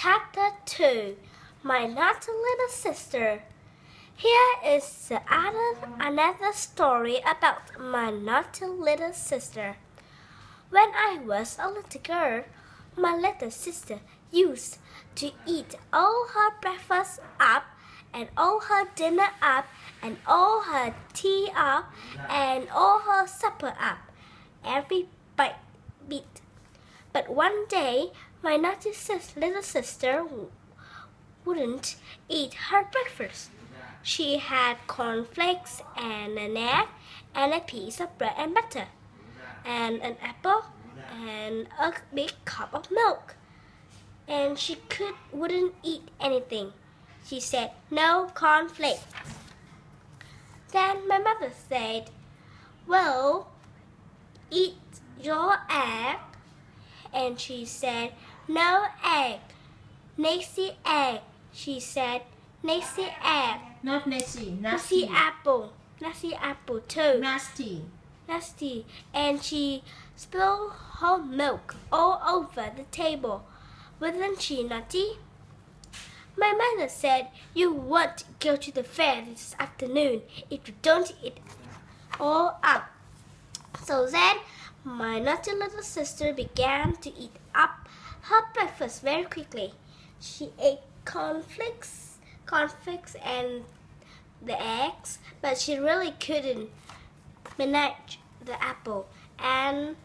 Chapter 2 My Naughty Little Sister. Here is another story about my naughty little sister. When I was a little girl, my little sister used to eat all her breakfast up, and all her dinner up, and all her tea up, and all her supper up, every bit. But one day, my naughty little sister wouldn't eat her breakfast. She had cornflakes and an egg and a piece of bread and butter and an apple and a big cup of milk. And she wouldn't eat anything. She said, "No cornflakes." Then my mother said, "Well, eat your egg." And she said, "No egg. Nasty egg." She said, "Nasty egg." Not nasty, Nasty apple. Nasty apple too. Nasty. And she spilled her milk all over the table. Wasn't she naughty? My mother said, "You won't go to the fair this afternoon if you don't eat all up." So then, my naughty little sister began to eat up her breakfast very quickly. She ate cornflakes and the eggs, but she really couldn't manage the apple. And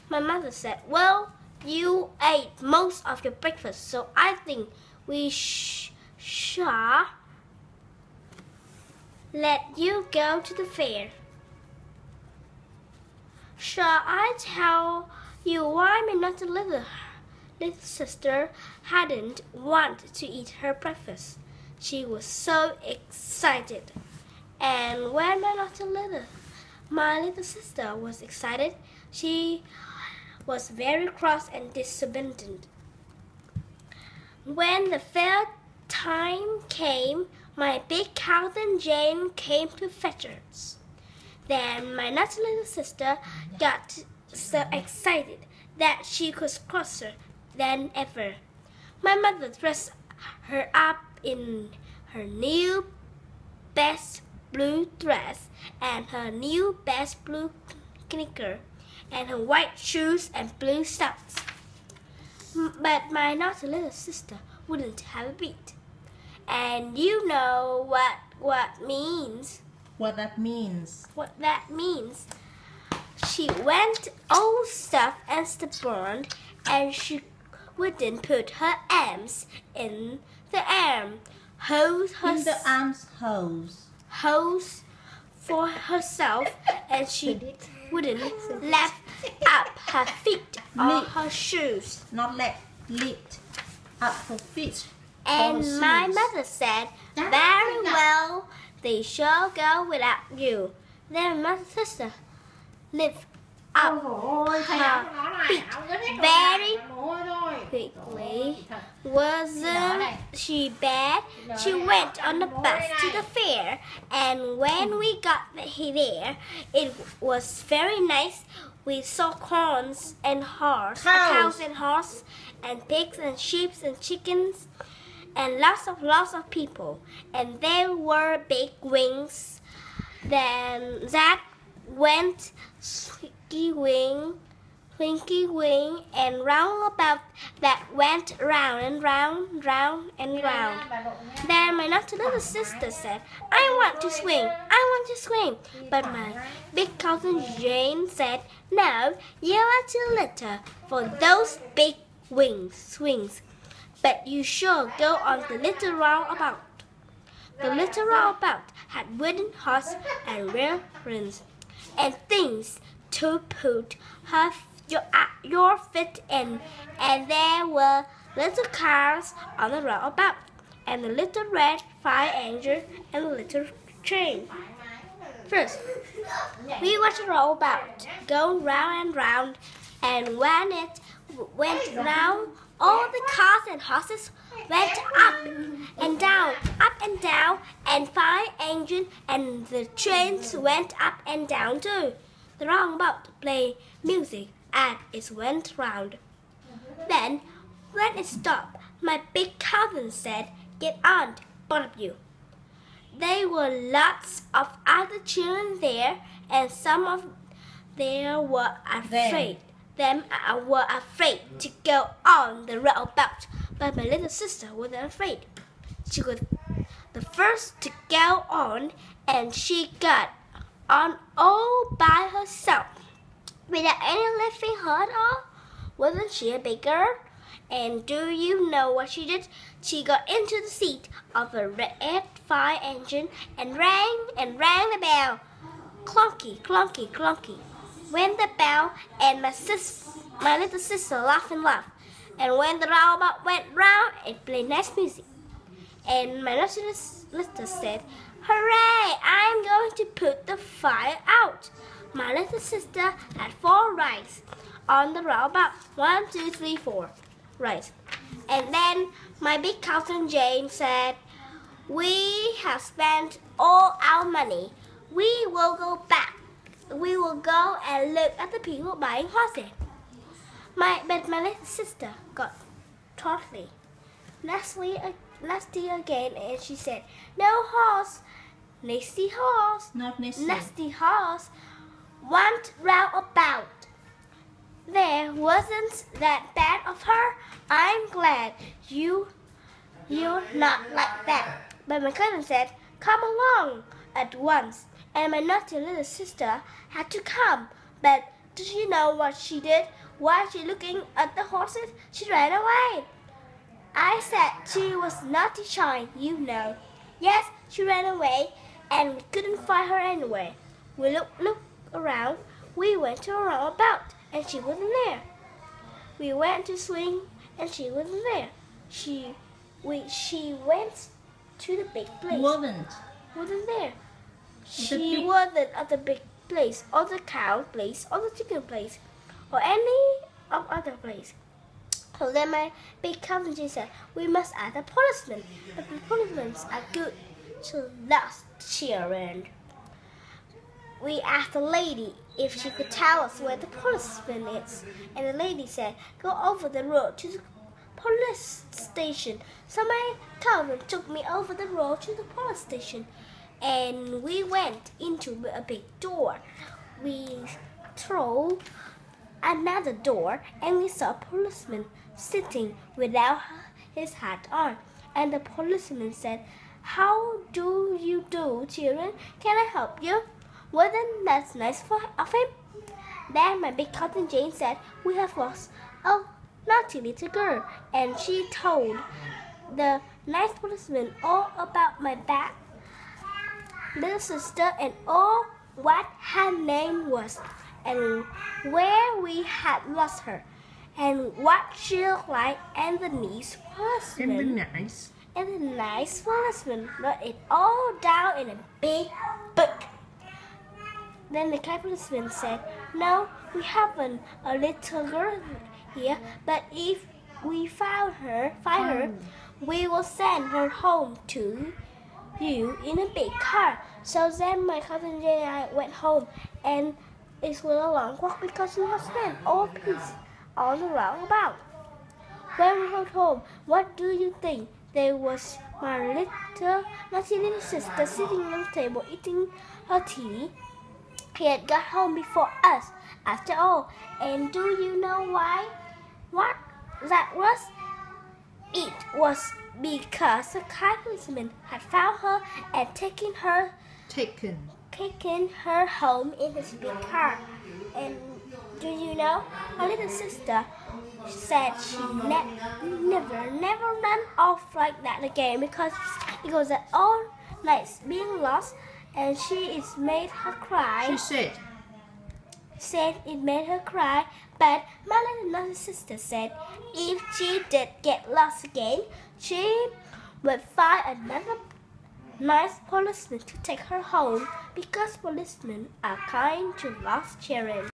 my mother said, "Well, you ate most of your breakfast, so I think we shall let you go to the fair." Shall I tell you why my naughty little sister hadn't wanted to eat her breakfast? She was so excited. And when my little sister was excited, she was very cross and disobedient. When the fair time came, my big cousin Jane came to fetch us. Then my naughty little sister got so excited that she was crosser than ever. My mother dressed her up in her new best blue dress and her new best blue knicker and her white shoes and blue socks. But my naughty little sister wouldn't have a bit. And you know what that means. What that means? She went all stuffed and stubborn, and she wouldn't put her arms in the holes for herself, and she wouldn't lift up her feet or her shoes. Not lift up her feet. And my mother said, "Very well, they shall go without you." Then my sister lifted up her feet very quickly. Wasn't she bad? She went on the bus to the fair, and when we got there, it was very nice. We saw cows and horses, and pigs and sheep and chickens, and lots of people. And there were big wings that went Winky wing, and roundabout that went round and round and round. Then my naughty little sister said, I want to swing. But my big cousin Jane said, "No, you are too little for those big swings. But you shall go on the little roundabout." The little roundabout had wooden horses and real rings, and things to put your feet in, and there were little cars on the roundabout, and a little red fire engine, and a little train. First, we watched the roundabout go round and round, and when it went round, all the cars and horses went up and down, and fire engine and the trains went up and down too. The roundabout played music as it went round. Then, when it stopped, my big cousin said, "Get on, both of you." There were lots of other children there, and some of them were afraid. Were afraid to go on the roundabout, but my little sister wasn't afraid. She was the first to go on, and she got on all by herself, without any lifting her at all. Wasn't she a big girl? And do you know what she did? She got into the seat of a red fire engine and rang the bell. Clunky, clunky, clunky went the bell, and my little sister laughed and laughed. And when the roundabout went round, it played nice music. And my little sister said, "Hooray! I'm going to put the fire out." My little sister had 4 rides on the roundabout. 1, 2, 3, 4 rides. And then my big cousin Jane said, "We have spent all our money. We will go back. We will go and look at the people buying horses." But my little sister got thoughtfully nasty again, and she said, "No horse, nasty horse, Not nasty horse, want roundabout." There wasn't that bad of her. I'm glad you're not like that. But my cousin said, "Come along at once." And my naughty little sister had to come. But did you know what she did? While she looking at the horses, she ran away. I said she was naughty shy, you know. Yes, she ran away, and we couldn't find her anywhere. We looked around. We went to a roundabout, and she wasn't there. We went to swing, and she wasn't there. She went to the big place. Wasn't there. She wasn't at the big place, or the cow place, or the chicken place, or any of other place. So then my big cousin Jane said, "We must ask the policeman. But the policemen are good to lost children." We asked the lady if she could tell us where the policeman is, and the lady said, "Go over the road to the police station." So my cousin took me over the road to the police station, and we went into a big door. We threw another door, and we saw a policeman sitting without his hat on. And the policeman said, "How do you do, children? Can I help you?" Wasn't that nice of him? Then my big cousin Jane said, "We have lost a naughty little girl," and she told the nice policeman all about my bad little sister and all what her name was, and where we had lost her, and what she looked like, and the nice policeman wrote it all down in a big book. Then the kind policeman said, "No, we haven't a little girl here, but if we find her, we will send her home to you in a big car." So then my cousin Jane and I went home, and it was a long walk because we had spent all peace all around about. When we got home, what do you think? There was my naughty little sister sitting on the table eating her tea. He had got home before us, after all. And do you know why? What that was? It was because the kind policeman had found her and taken her home in his big car. And do you know, my little sister said she never run off like that again, because it was all nights being lost, and it made her cry. She said it made her cry, but my little sister said if she did get lost again, she would find another nice policeman to take her home, because policemen are kind to lost children.